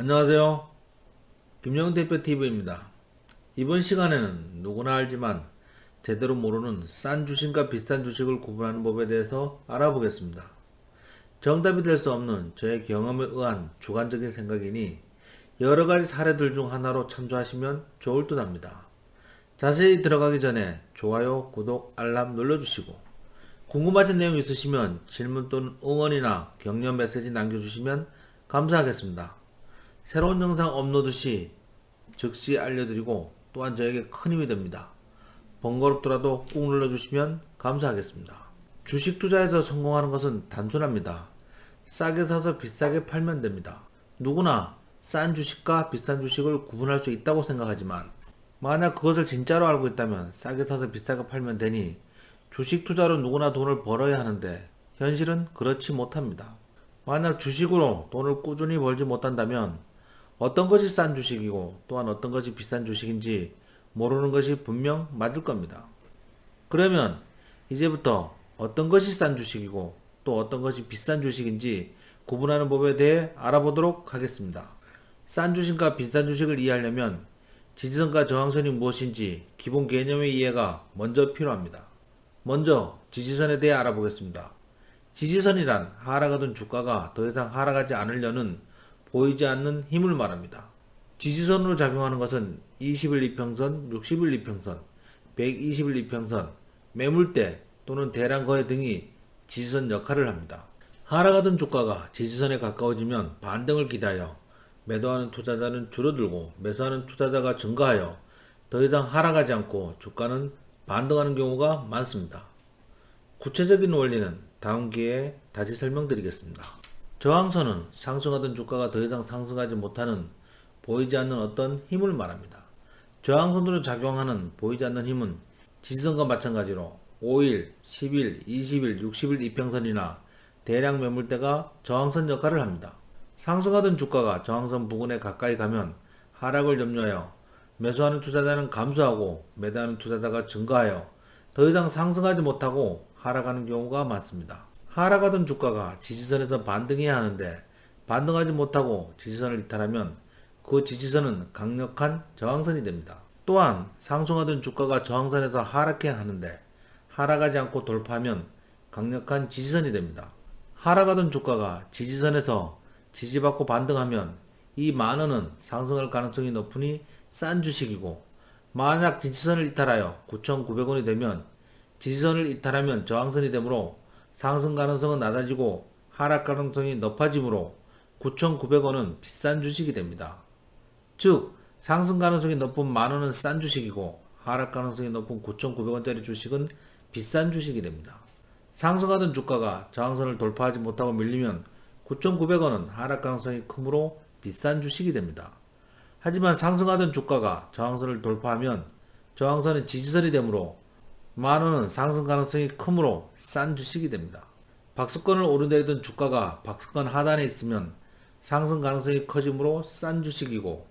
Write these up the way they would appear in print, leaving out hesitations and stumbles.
안녕하세요. 김영훈 대표 TV입니다. 이번 시간에는 누구나 알지만 제대로 모르는 싼 주식과 비싼 주식을 구분하는 법에 대해서 알아보겠습니다. 정답이 될 수 없는 저의 경험에 의한 주관적인 생각이니 여러 가지 사례들 중 하나로 참조하시면 좋을 듯 합니다. 자세히 들어가기 전에 좋아요, 구독, 알람 눌러주시고 궁금하신 내용 있으시면 질문 또는 응원이나 격려 메시지 남겨주시면 감사하겠습니다. 새로운 영상 업로드 시 즉시 알려드리고 또한 저에게 큰 힘이 됩니다. 번거롭더라도 꾹 눌러주시면 감사하겠습니다. 주식 투자에서 성공하는 것은 단순합니다. 싸게 사서 비싸게 팔면 됩니다. 누구나 싼 주식과 비싼 주식을 구분할 수 있다고 생각하지만 만약 그것을 진짜로 알고 있다면 싸게 사서 비싸게 팔면 되니 주식 투자로 누구나 돈을 벌어야 하는데 현실은 그렇지 못합니다. 만약 주식으로 돈을 꾸준히 벌지 못한다면 어떤 것이 싼 주식이고 또한 어떤 것이 비싼 주식인지 모르는 것이 분명 맞을 겁니다. 그러면 이제부터 어떤 것이 싼 주식이고 또 어떤 것이 비싼 주식인지 구분하는 법에 대해 알아보도록 하겠습니다. 싼 주식과 비싼 주식을 이해하려면 지지선과 저항선이 무엇인지 기본 개념의 이해가 먼저 필요합니다. 먼저 지지선에 대해 알아보겠습니다. 지지선이란 하락하던 주가가 더 이상 하락하지 않으려는 보이지 않는 힘을 말합니다. 지지선으로 작용하는 것은 20일 이평선, 60일 이평선, 120일 이평선, 매물대 또는 대량 거래 등이 지지선 역할을 합니다. 하락하던 주가가 지지선에 가까워지면 반등을 기대하여 매도하는 투자자는 줄어들고 매수하는 투자자가 증가하여 더 이상 하락하지 않고 주가는 반등하는 경우가 많습니다. 구체적인 원리는 다음 기회에 다시 설명드리겠습니다. 저항선은 상승하던 주가가 더 이상 상승하지 못하는 보이지 않는 어떤 힘을 말합니다. 저항선으로 작용하는 보이지 않는 힘은 지지선과 마찬가지로 5일, 10일, 20일, 60일 이평선이나 대량 매물대가 저항선 역할을 합니다. 상승하던 주가가 저항선 부근에 가까이 가면 하락을 염려하여 매수하는 투자자는 감소하고 매도하는 투자자가 증가하여 더 이상 상승하지 못하고 하락하는 경우가 많습니다. 하락하던 주가가 지지선에서 반등해야 하는데 반등하지 못하고 지지선을 이탈하면 그 지지선은 강력한 저항선이 됩니다. 또한 상승하던 주가가 저항선에서 하락해야 하는데 하락하지 않고 돌파하면 강력한 지지선이 됩니다. 하락하던 주가가 지지선에서 지지받고 반등하면 이 만원은 상승할 가능성이 높으니 싼 주식이고 만약 지지선을 이탈하여 9,900원이 되면 지지선을 이탈하면 저항선이 되므로 상승 가능성은 낮아지고 하락 가능성이 높아지므로 9,900원은 비싼 주식이 됩니다. 즉 상승 가능성이 높은 만원은 싼 주식이고 하락 가능성이 높은 9,900원짜리 주식은 비싼 주식이 됩니다. 상승하던 주가가 저항선을 돌파하지 못하고 밀리면 9,900원은 하락 가능성이 크므로 비싼 주식이 됩니다. 하지만 상승하던 주가가 저항선을 돌파하면 저항선은 지지선이 되므로 만원은 상승 가능성이 크므로 싼 주식이 됩니다. 박스권을 오르내리던 주가가 박스권 하단에 있으면 상승 가능성이 커지므로 싼 주식이고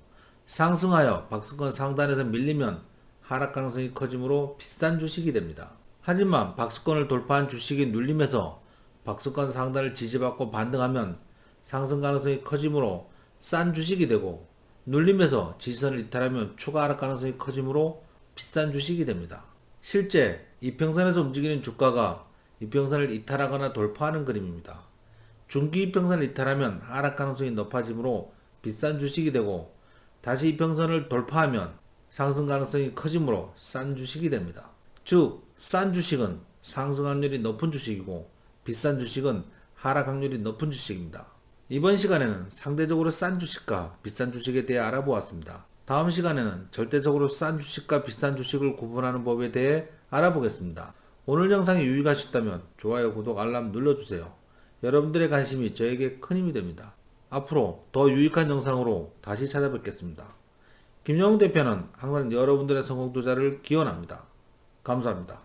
상승하여 박스권 상단에서 밀리면 하락 가능성이 커지므로 비싼 주식이 됩니다. 하지만 박스권을 돌파한 주식이 눌림에서 박스권 상단을 지지받고 반등하면 상승 가능성이 커지므로 싼 주식이 되고 눌림에서 지지선을 이탈하면 추가 하락 가능성이 커지므로 비싼 주식이 됩니다. 실제 이평선에서 움직이는 주가가 이평선을 이탈하거나 돌파하는 그림입니다. 중기 이평선을 이탈하면 하락 가능성이 높아지므로 비싼 주식이 되고 다시 이평선을 돌파하면 상승 가능성이 커지므로 싼 주식이 됩니다. 즉, 싼 주식은 상승 확률이 높은 주식이고 비싼 주식은 하락 확률이 높은 주식입니다. 이번 시간에는 상대적으로 싼 주식과 비싼 주식에 대해 알아보았습니다. 다음 시간에는 절대적으로 싼 주식과 비싼 주식을 구분하는 법에 대해 알아보겠습니다. 오늘 영상이 유익하셨다면 좋아요, 구독, 알람 눌러주세요. 여러분들의 관심이 저에게 큰 힘이 됩니다. 앞으로 더 유익한 영상으로 다시 찾아뵙겠습니다. 김영웅 대표는 항상 여러분들의 성공 투자를 기원합니다. 감사합니다.